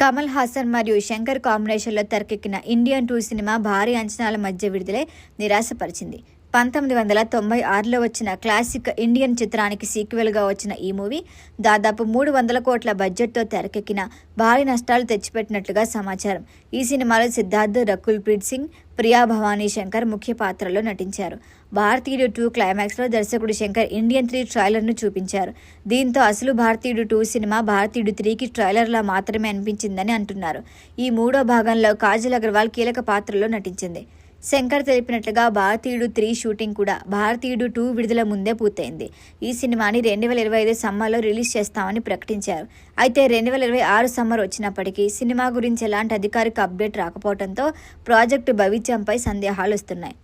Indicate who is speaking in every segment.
Speaker 1: కమల్ హాసన్ మరియు శంకర్ కాంబినేషన్లో తెరకెక్కిన ఇండియన్ 2 సినిమా భారీ అంచనాల మధ్య విడుదలై నిరాశపరిచింది. 1996లో వచ్చిన క్లాసిక్ ఇండియన్ చిత్రానికి సీక్వెల్గా వచ్చిన ఈ మూవీ దాదాపు 300 కోట్ల బడ్జెట్తో తెరకెక్కిన భారీ నష్టాలు తెచ్చిపెట్టినట్లుగా సమాచారం. ఈ సినిమాలో సిద్ధార్థ్, రకుల్ ప్రీత్ సింగ్, ప్రియా భవానీ శంకర్ ముఖ్య పాత్రల్లో నటించారు. భారతీయుడు 2 క్లైమాక్స్లో దర్శకుడు శంకర్ ఇండియన్ 3 ట్రైలర్ను చూపించారు. దీంతో అసలు భారతీయుడు 2 సినిమా భారతీయుడు 3కి ట్రైలర్లా మాత్రమే అనిపించిందని అంటున్నారు. ఈ మూడో భాగంలో కాజల్ అగర్వాల్ కీలక పాత్రలో నటించింది. శంకర్ తెలిపినట్లుగా భారతీయుడు 3 షూటింగ్ కూడా భారతీయుడు 2 విడుదల ముందే పూర్తయింది. ఈ సినిమాని 2025 సమ్మర్లో రిలీజ్ చేస్తామని ప్రకటించారు. అయితే 2026 సమ్మర్ వచ్చినప్పటికీ సినిమా గురించి ఎలాంటి అధికారిక అప్డేట్ రాకపోవడంతో ప్రాజెక్టు భవిష్యంపై సందేహాలు వస్తున్నాయి.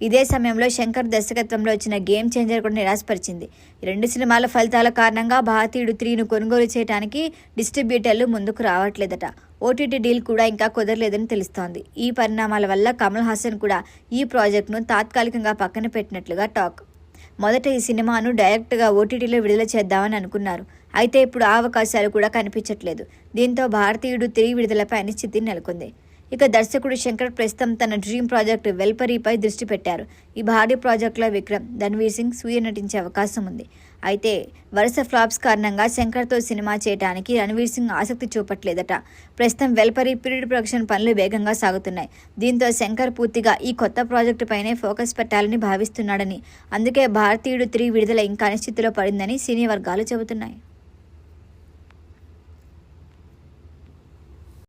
Speaker 1: ఇదే సమయంలో శంకర్ దర్శకత్వంలో వచ్చిన గేమ్ చేంజర్ కూడా నిరాశపరిచింది. 2 సినిమాల ఫలితాల కారణంగా భారతీయుడు 3ను కొనుగోలు చేయడానికి డిస్ట్రిబ్యూటర్లు ముందుకు రావట్లేదట. ఓటీటీ డీల్ కూడా ఇంకా కుదరలేదని తెలుస్తోంది. ఈ పరిణామాల వల్ల కమల్ హాసన్ కూడా ఈ ప్రాజెక్టును తాత్కాలికంగా పక్కన పెట్టినట్లుగా టాక్. మొదట ఈ సినిమాను డైరెక్ట్గా ఓటీటీలో విడుదల చేద్దామని అనుకున్నారు. అయితే ఇప్పుడు ఆ అవకాశాలు కూడా కనిపించట్లేదు. దీంతో భారతీయుడు 3 విడుదలపై అనిశ్చితి నెలకొంది. ఇక దర్శకుడు శంకర్ ప్రస్తుతం తన డ్రీమ్ ప్రాజెక్టు వెల్పరీపై దృష్టి పెట్టారు. ఈ భారీ ప్రాజెక్టులో విక్రమ్, రణ్వీర్ సింగ్, సూర్య నటించే అవకాశం ఉంది. అయితే వరుస ఫ్లాప్స్ కారణంగా శంకర్తో సినిమా చేయడానికి రణ్వీర్ సింగ్ ఆసక్తి చూపట్లేదట. ప్రస్తుతం వెల్పరీ ప్రీ ప్రొడక్షన్ పనులు వేగంగా సాగుతున్నాయి. దీంతో శంకర్ పూర్తిగా ఈ కొత్త ప్రాజెక్టుపైనే ఫోకస్ పెట్టాలని భావిస్తున్నాడని, అందుకే భారతీయుడు 3 విడుదల ఇంకా అనిశ్చితిలో పడిందని సినీ వర్గాలు చెబుతున్నాయి.